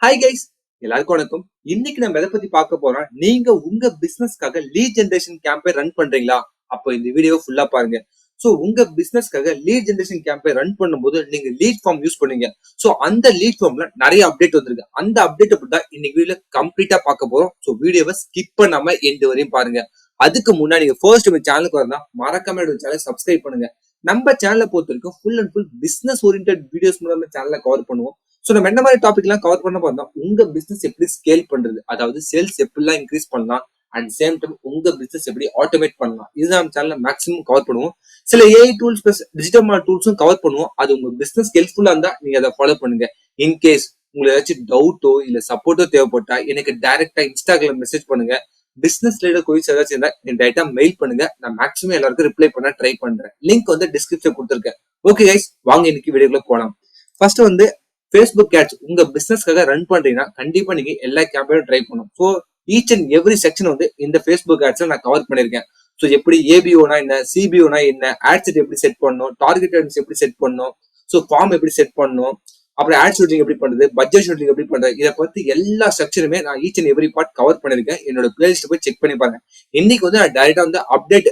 Hi guys, எல்லாருக்கும் வணக்கம். இன்னைக்கு நம்ம எதை பத்தி பார்க்க போறோம், நீங்க உங்க பிசினஸ்க்காக லீட் ஜெனரேஷன் கேம்பெயின் ரன் பண்றீங்களா? அப்போ இந்த வீடியோ ஃபுல்லா பாருங்க. சோ உங்க பிசினஸ்க்காக லீட் ஜெனரேஷன் கேம்பெயின் ரன் பண்ணும்போது நீங்க லீட் ஃபார்ம் யூஸ் பண்ணுவீங்க. சோ அந்த லீட் ஃபார்ம்ல நிறைய அப்டேட் வந்திருக்கு. அந்த அப்டேட் பத்தி தான் இன்னைக்கு வீடியோல கம்ப்ளீட்டா பார்க்க போறோம். சோ வீடியோவை ஸ்கிப் பண்ணாம எண்ட் வரையும் பாருங்க. அதுக்கு முன்னாடி நீங்க ஃபர்ஸ்ட் நம்ம சேனலுக்கு வரணும், மறக்காம என்னோட சேனலை சப்ஸ்கிரைப் பண்ணுங்க. நம்ம சேனலை பொறுத்த வரைக்கும் full and full business oriented videos மூலமா சேனலை கவர் பண்ணுவோம். சோ நம்ம என்ன மாதிரி டாபிக் எல்லாம் கவர் பண்ண பார்த்தோம், உங்க பிசினஸ் எப்படி ஸ்கேல் பண்றது, அதாவது சேல்ஸ் எப்படிலாம் இன்க்ரீஸ் பண்ணலாம், அண்ட் சேம் டைம் உங்க பிசினஸ் எப்படி ஆட்டோமேட் பண்ணலாம், இதுதான் நம்ம சேனல்ல மேக்ஸிமம் கவர் பண்ணுவோம். சில ஏஐ டூல்ஸ் பிளஸ் டிஜிட்டல் டூல்ஸும் கவர் பண்ணுவோம். அது உங்க பிசினஸ் ஹெல்ப்ஃபுல்லா இருந்தா நீங்க அதை ஃபாலோ பண்ணுங்க. இன்கேஸ் உங்களுக்கு ஏதாச்சும் டவுட்டோ இல்ல சப்போர்ட்டோ தேவைப்பட்டா எனக்கு டைரக்டா இன்ஸ்டாகிராம் மெசேஜ் பண்ணுங்க. பிசினஸ் ரிலேட்டட் கொரிஸ் ஏதாச்சும் இருந்தா எனக்கு டைரக்டா மெயில் பண்ணுங்க. நான் மேக்ஸிமம் எல்லாருக்கும் ரிப்ளை பண்ண ட்ரை பண்றேன். லிங்க் வந்து டிஸ்கிரிப்ஷன் கொடுத்துருக்கேன். ஓகே கைஸ், வாங்க இன்னைக்கு வீடியோக்குள்ள போலாம். ஃபர்ஸ்ட் வந்து Facebook ads உங்க பிசினஸ்க்காக ரன் பண்றீங்கன்னா கண்டிப்பா நீங்க எல்லா கேம்பெயினும் ட்ரை பண்ணணும். So each and every section வந்து இந்த Facebook ads நான் கவர் பண்ணிருக்கேன். ஸோ எப்படி ஏபிஓனா என்ன, சிபிஓனா என்ன, ஆட் செட் எப்படி செட் பண்ணணும், டார்கெட் ஆடியன்ஸ் எப்படி செட் பண்ணணும், ஸோ ஃபார்ம் எப்படி செட் பண்ணணும், அப்புறம் ஆட் ஷூட்டிங் எப்படி பண்றது, பட்ஜெட் ஷூட்டிங் எப்படி பண்றது, இதை பத்தி எல்லா செக்ஷனுமே நான் each and every part cover பண்ணிருக்கேன். என்னோட பிளேலிஸ்ட் போய் செக் பண்ணி பாருங்க. இன்னைக்கு வந்து நான் டைரக்டா வந்து அப்டேட்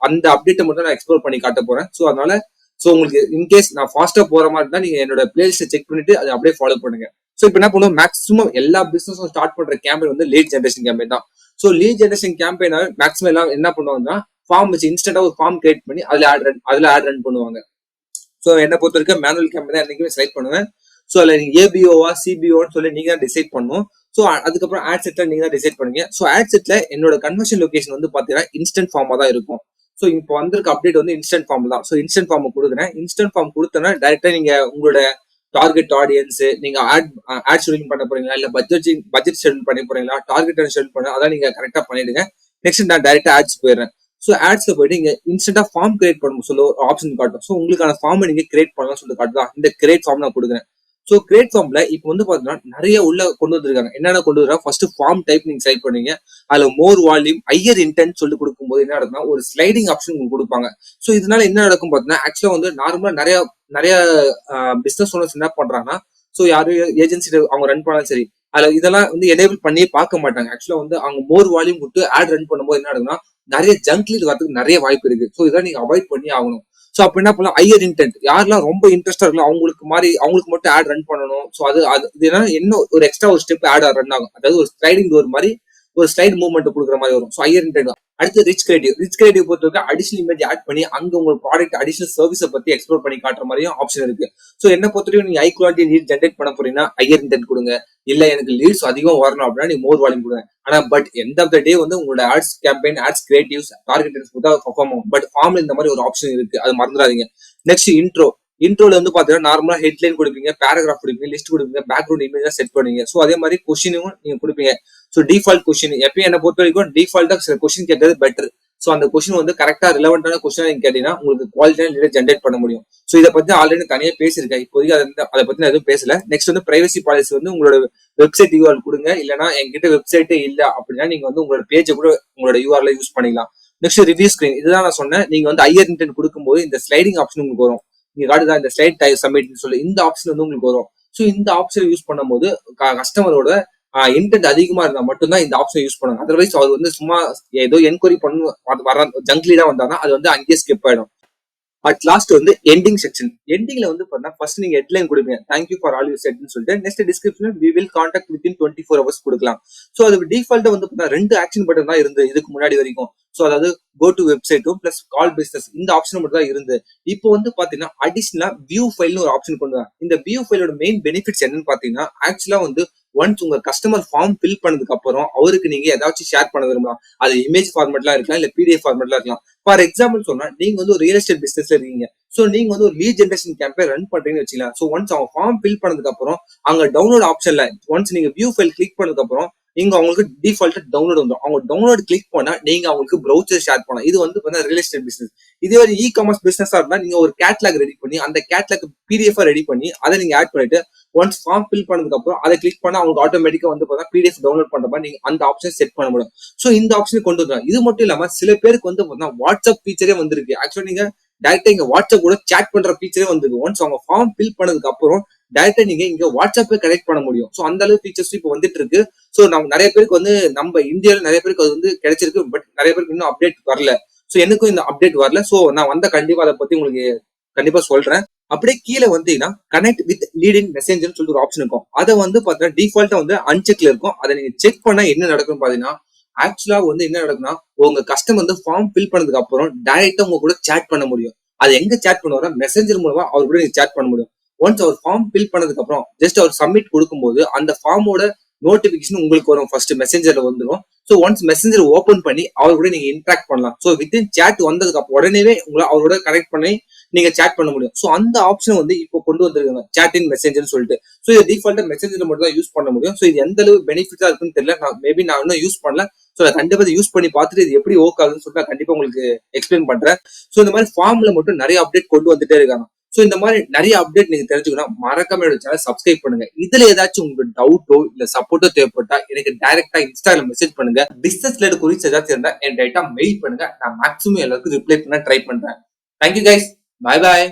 அந்த அப்டேட்டை மட்டும் நான் எக்ஸ்ப்ளோர் பண்ணி காட்ட போறேன். ஸோ அதனால உங்களுக்கு இன்கேஸ் நான் ஃபாஸ்டா போற மாதிரி இருந்தா நீங்க என்னோட பிளேலிஸ்ட் செக் பண்ணிட்டு அதை அப்படியே ஃபாலோ பண்ணுங்க. சோ இப்போ என்ன பண்ணுவோம், மேக்ஸிமம் எல்லா பிசினஸும் ஸ்டார்ட் பண்ற கேம்பெயின் வந்து லீட் ஜெனரேஷன் கேம்பெயின் தான். So lead generation campaign maximum எல்லாம் என்ன பண்ணுவாங்கன்னா, ஃபார்ம் வச்சு இன்ஸ்டன்டா ஒரு ஃபார்ம் கிரியேட் பண்ணி அதுல ஆட் ரன் பண்ணுவாங்க. சோ என்ன பொறுத்த வரைக்கும் மேனுவல் கேம்பெயின் தான் என்னைக்குமே செலக்ட் பண்ணுவேன். சோ அதுல நீங்க ஏபிஓவா சிபிஓன்னு சொல்லி நீங்க தான் டிசைட் பண்ணும். சோ அதுக்கப்புறம் ஆட் செட்ல நீங்க தான் டிசைட் பண்ணுங்க. சோ ஆட் செட்ல என்னோட கன்வர்ஷன் லொகேஷன் வந்து பாத்தீங்கன்னா இன்ஸ்டன்ட் ஃபார்மா தான் இருக்கும். ஸோ இப்போ வந்திருக்க அப்டேட் வந்து இன்ஸ்டன்ட் ஃபார்ம் தான். ஸோ இன்ஸ்டன்ட் ஃபார்ம் கொடுக்குறேன். இன்ஸ்டன்ட் ஃபார்ம் கொடுத்தோன்னா டைரக்டா நீங்க உங்களோட டார்கெட் ஆடியன்ஸ், நீங்க ஆட் ஷெட்யூல் பண்ண போறீங்களா, இல்ல பட்ஜெட் ஷெட்யூல் பண்ண போறீங்களா, டார்கெட் ஷெட்யூல் பண்ண, அதான் நீங்க கரெக்டா பண்ணிடுங்க. நெக்ஸ்ட் நான் டைரக்டா ஆட்ஸ் போயிடுறேன். ஸோ ஆட்ஸ்ல போயிட்டு நீங்க இன்ஸ்டன்டா ஃபார்ம் கிரியேட் பண்ணணும் சொல்ல ஒரு ஆப்ஷன் காட்டும். ஸோ உங்களுக்கான ஃபார்மை நீங்க கிரியேட் பண்ணலாம் சொல்லிட்டு காட்டுதான். இந்த கிரியேட் ஃபார்ம் நான் கொடுக்குறேன். ஸோ கிரியேட் ஃபார்ம்ல இப்போ வந்து பாத்தீங்கன்னா நிறைய உள்ள கொண்டு வந்திருக்காங்க. என்னென்ன கொண்டு வர, ஃபர்ஸ்ட் ஃபார்ம் டைப் நீங்க செலக்ட் பண்ணீங்க. அதுல மோர் வால்யூம், ஹையர் இன்டென்ட் சொல்லி கொடுக்கும்போது என்ன நடக்கும்னா ஒரு ஸ்லைடிங் ஆப்ஷன் உங்களுக்கு கொடுப்பாங்க. ஸோ இதனால என்ன நடக்கும் பாத்தீங்கன்னா, ஆக்சுவலா வந்து நார்மலா நிறைய பிசினஸ் ஓனர்ஸ் என்ன பண்றாங்கன்னா, ஸோ யாரும் ஏஜென்சி அவங்க ரன் பண்ணாலும் சரி, அதுல இதெல்லாம் வந்து எனேபிள் பண்ணியே பார்க்க மாட்டாங்க. ஆக்சுவலா வந்து அவங்க மோர் வால்யூம் கொடுத்து ஆட் ரன் பண்ணும்போது என்ன நடக்கும்னா நிறைய ஜங்க் லீட் வரதுக்கு நிறைய வாய்ப்பு இருக்கு. ஸோ இதெல்லாம் நீங்க அவாய்ட் பண்ணி ஆகணும். சோ அப்ப என்ன பண்ணலாம், ஹையர் இன்டென்ட் யாரெல்லாம் ரொம்ப இன்ட்ரெஸ்டா இருக்கோ அவங்களுக்கு மட்டும் ஆட் ரன் பண்ணணும். சோ அது என்ன ஒரு எக்ஸ்ட்ரா ஒரு ஸ்டெப் ஆட் ரன் ஆகும். அதாவது ஒரு ஸ்லைடிங் டோர் மாதிரி ஒரு ஸ்லைட் மூவ்மெண்ட் கொடுக்குற மாதிரி வரும். So higher intend. அடுத்து ரிச் கிரியேட்டிவ் பொறுத்தவரைக்கும் அடிஷனல் இமேஜ் ஆட் பண்ணி அங்க உங்க ப்ராடக்ட் அடிஷனல் சர்வீஸை பத்தி எக்ஸ்ப்ளோர் பண்ணி காட்டுற மாதிரியும் ஆப்ஷன் இருக்கு. சோ என்ன பொறுத்தவரைக்கும் நீங்க ஹை குவாலிட்டி லீட் ஜென்ரேட் பண்ண போறீங்கன்னா ஹையர் இன்டென்ட் கொடுங்க. இல்ல எனக்கு லீட்ஸ் அதிகம் வரணும் அப்படின்னா நீங்க மோர் வால்யூம் கொடுங்க. ஆனா but end of the day வந்து உங்களோட ads campaign, ads creatives, target perform ஆகும். பட் ஃபார்ம்ல இந்த மாதிரி ஒரு ஆப்ஷன் இருக்கு, அது மறந்துடாதீங்க. நெக்ஸ்ட் இன்ட்ரோல வந்து பாத்தீங்கன்னா நார்மலா ஹெட்லைன் கொடுப்பீங்க, பேராகிராஃப் கொடுப்பீங்க, லிஸ்ட் கொடுப்பீங்க, பேக்ரவுண்ட் இமேஜ் செட் பண்ணுவீங்க. சோ அதே மாதிரி கொஸ்டினும் நீங்க கொடுப்பீங்க. சோ டிஃபால்ட் கொஸ்டின் எப்பயும் என்ன பொறுத்த வரைக்கும் டிஃபால்ட்டா சில கொஸ்டின் கேட்டது பெட்டர். சோ அந்த கொஸ்டின் வந்து கரெக்டா ரிலவெண்டான கொஸ்டின் நீங்க கேட்டீங்கன்னா உங்களுக்கு குவாலிட்டியான லீடர் ஜென்ரேட் பண்ண முடியும். சோ இதை பத்தி ஆல்ரெடி தனியா பேசியிருக்கேன். இப்போதைக்கு அதை பத்தி நான் எதுவும் பேசல. நெக்ஸ்ட் வந்து பிரைவசி பாலிசி வந்து உங்களோட வெப்சைட் யூஆர்எல் கொடுங்க. இல்லைன்னா என்கிட்ட வெப்சைட்டே இல்ல அப்படின்னா நீங்க வந்து உங்களோட பேஜை கூட உங்களோட யூஆர்எல் யூஸ் பண்ணிக்கலாம். நெக்ஸ்ட் ரிவ்யூ ஸ்கிரீன், இதுதான் நான் சொன்னேன். நீங்க வந்து ஹையர் இன்டென்ட் கொடுக்கும்போது இந்த ஸ்லைடிங் ஆப்ஷன் உங்களுக்கு வரும். நீங்க காட்டுதான் இந்த ஸ்லைட் சப்மிட் சொல்லி இந்த ஆப்ஷன் வந்து உங்களுக்கு வரும். சோ இந்த ஆப்ஷன் யூஸ் பண்ணும்போது கஸ்டமரோட இன்டென்ட் அதிகமா இருந்தா மட்டும்தான் இந்த ஆப்ஷன் யூஸ் பண்ணுங்க. அதர்வைஸ் அவர் வந்து சும்மா ஏதோ என்கொயரி வர ஜங்க்லி தான் வந்தாங்கன்னா அது வந்து அங்கேயே ஸ்கிப் ஆயிடும். அட் லாஸ்ட் வந்து எண்டிங் செக்ஷன். எண்டிங்ல வந்து பார்த்தா ஃபர்ஸ்ட் நீங்க ஹெட்லைன் கொடுப்பீங்க, தேங்க்யூ ஃபார் ஆல் யூ செட்னு சொல்லிட்டு. Next description we will contact within 24 hours கொடுக்கலாம். சோ அது டிஃபால்ட்டா வந்து பார்த்தா 2 ஆக்ஷன் பட்டன் தான் இருந்து இதுக்கு முன்னாடி வரைக்கும். சோ அதாவது கோ டு வெப்சைட்டும் பிளஸ் கால் பிசினஸ் இந்த ஆப்ஷன் மட்டும் தான் இருந்து. இப்போ வந்து பாத்தீங்கன்னா அடிஷனலா வியூ ஃபைல்னு ஒரு ஆப்ஷன் கொண்டு வராங்க. இந்த வியூ ஃபைலோட மெயின் பெனிஃபிட்ஸ் என்னன்னு பாத்தீங்கன்னா, ஆக்சுவலா வந்து ஒன்ஸ் உங்க கஸ்டமர் ஃபார்ம் ஃபில் பண்ணதுக்கு அப்புறம் அவருக்கு நீங்க ஏதாச்சும் ஷேர் பண்ண விரும்பலாம். அது இமேஜ் ஃபார்மேட்லாம் இருக்கலாம், இல்ல பிடிஎஃப் ஃபார்மேட்லாம் இருக்கலாம். ஃபார் எக்ஸாம்பிள் சொன்னா, நீங்க வந்து ஒரு ரியல் எஸ்டேட் பிசினஸ்ல இருக்கீங்க. சோ நீங்க வந்து ஒரு லீட் ஜெனரேஷன் கேம்பெயின் ரன் பண்றீங்கன்னு வச்சுக்கலாம். சோ ஒன்ஸ் அவங்க ஃபார்ம் ஃபில் பண்ணதுக்கு அப்புறம் அங்க டவுன்லோட் ஆப்ஷன்ல ஒன்ஸ் நீங்க வியூ ஃபைல் கிளிக் பண்ணதுக்கு அப்புறம் இங்க அவங்களுக்கு டிஃபால்ட்டா டவுன்லோட் வந்துடும். அவங்க டவுன்லோட் கிளிக் பண்ணா நீங்க அவங்களுக்கு ப்ரௌசர் ஷேர் பண்ணலாம். இது வந்து ரியல் எஸ்டேட் பிசினஸ். இதே ஒரு இ காமர்ஸ் பிசினஸா இருந்தா நீங்க ஒரு கேட்லாக் ரெடி பண்ணி அந்த கேட்லாக் பிடிஎஃப் ரெடி பண்ணி அதை நீங்க ஆட் பண்ணிட்டு ஒன்ஸ் ஃபார்ம் ஃபில் பண்ணதுக்கு அப்புறம் அதை கிளிக் பண்ணா அவங்களுக்கு ஆட்டோமேட்டிக்கா வந்து பார்த்தா பிடிஎஃப் டவுன்லோட் பண்ற மாதிரி நீங்க அந்த ஆப்ஷன் செட் பண்ண முடியும். சோ இந்த ஆப்ஷன் கொண்டு வந்தாங்க. இது மட்டும் இல்லாம சில பேருக்கு வந்து வாட்ஸ்அப் ஃபீச்சரே வந்திருக்கு. ஆக்சுவலா நீங்க டைரக்டா இங்க வாட்ஸ்அப் கூட சேட் பண்ற ஃபீச்சரே வந்துருக்கு. ஒன்ஸ் அவங்க ஃபார்ம் ஃபில் பண்ணதுக்கு அப்புறம் டைரக்டா நீங்க இங்க வாட்ஸ்அப்பே கனெக்ட் பண்ண முடியும். சோ அந்த அளவு ஃபீச்சர்ஸ் இப்போ வந்துட்டு இருக்கு. சோ நம்ம நிறைய பேருக்கு வந்து நம்ம இந்தியால நிறைய பேருக்கு அது வந்து கிடைச்சிருக்கு. பட் நிறைய பேருக்கு இன்னும் அப்டேட் வரல. சோ எனக்கும் இந்த அப்டேட் வரல. சோ நான் வந்த கண்டிப்பா அதை பத்தி உங்களுக்கு கண்டிப்பா சொல்றேன். அப்படியே கீழே வந்தீங்கன்னா கனெக்ட் வித் லீட் இன் மெசேஞ்சர்னு சொல்லிட்டு ஒரு ஆப்ஷன் இருக்கும். அதை வந்து பாத்தீங்கன்னா டிஃபால்ட்டா வந்து அன்செக்ல இருக்கும். அதை நீங்க செக் பண்ணா என்ன நடக்கும்னு பாத்தீங்கன்னா ஆக்சுவலா வந்து என்ன நடக்கும்னா உங்க கஸ்டமர் வந்து ஃபார்ம் ஃபில் பண்ணதுக்கு அப்புறம் டைரக்டா உங்க கூட சேட் பண்ண முடியும். அது எங்க சேட் பண்ணுவாரா மெசேஞ்சர் மூலமா அவர் கூட நீங்க சேட் பண்ண முடியும். ஒன்ஸ் அவர் ஃபார்ம் ஃபில் பண்ணதுக்கு அப்புறம் ஜஸ்ட் அவர் சப்மிட் கொடுக்கும்போது அந்த ஃபார்மோட நோட்டிபிகேஷன் உங்களுக்கு வரும். ஃபர்ஸ்ட் மெசேஞ்சர்ல வந்துடும். ஸோ ஒன்ஸ் மெசேஞ்சர் ஓபன் பண்ணி அவர் கூட நீங்க இன்ட்ராக்ட் பண்ணலாம். ஸோ வித்தின் சேட் வந்ததுக்கு அப்புறம் உடனே உங்களை அவரோட கனெக்ட் பண்ணி நீங்க சேட் பண்ண முடியும். ஸோ அந்த ஆப்ஷன் வந்து இப்போ கொண்டு வந்திருக்காங்க சேட் இன் மெசேஞ்சர்னு சொல்லிட்டு. ஸோ இது டிஃபால்ட்டா மெசேஞ்சர் மட்டும் தான் யூஸ் பண்ண முடியும். ஸோ இது எந்த அளவு பெனிஃபிட்டா இருக்குன்னு தெரியல. மேபி நான் இன்னும் யூஸ் பண்ணல. ஸோ அதை கண்டிப்பா யூஸ் பண்ணி பார்த்துட்டு இது எப்படி ஒர்க் ஆகுதுன்னு சொல்லிட்டு நான் கண்டிப்பா உங்களுக்கு எக்ஸ்பிளைன் பண்றேன். ஸோ இந்த மாதிரி ஃபார்ம்ல மட்டும் நிறைய அப்டேட் கொண்டு வந்துட்டே இருக்காங்க. சோ இந்த மாதிரி நிறைய அப்டேட் நீங்க தெரிஞ்சுக்கணும். மறக்காம என்னோட சேனல் சப்ஸ்கிரைப் பண்ணுங்க. இதுல ஏதாச்சும் உங்களுக்கு டவுட்டோ இல்ல சப்போர்ட்டோ தேவைப்பட்டா எனக்கு டைரக்டா இன்ஸ்டால மெசேஜ் பண்ணுங்க. பிசினஸ் ரிலேட்டட் குறிச்சு ஏதாச்சும் இருந்தா என் டைரக்டா மெயில் பண்ணுங்க. நான் மேக்ஸிமம் எல்லாருக்கும் ரிப்ளை பண்ண ட்ரை பண்றேன். Thank you guys. பாய் பாய்.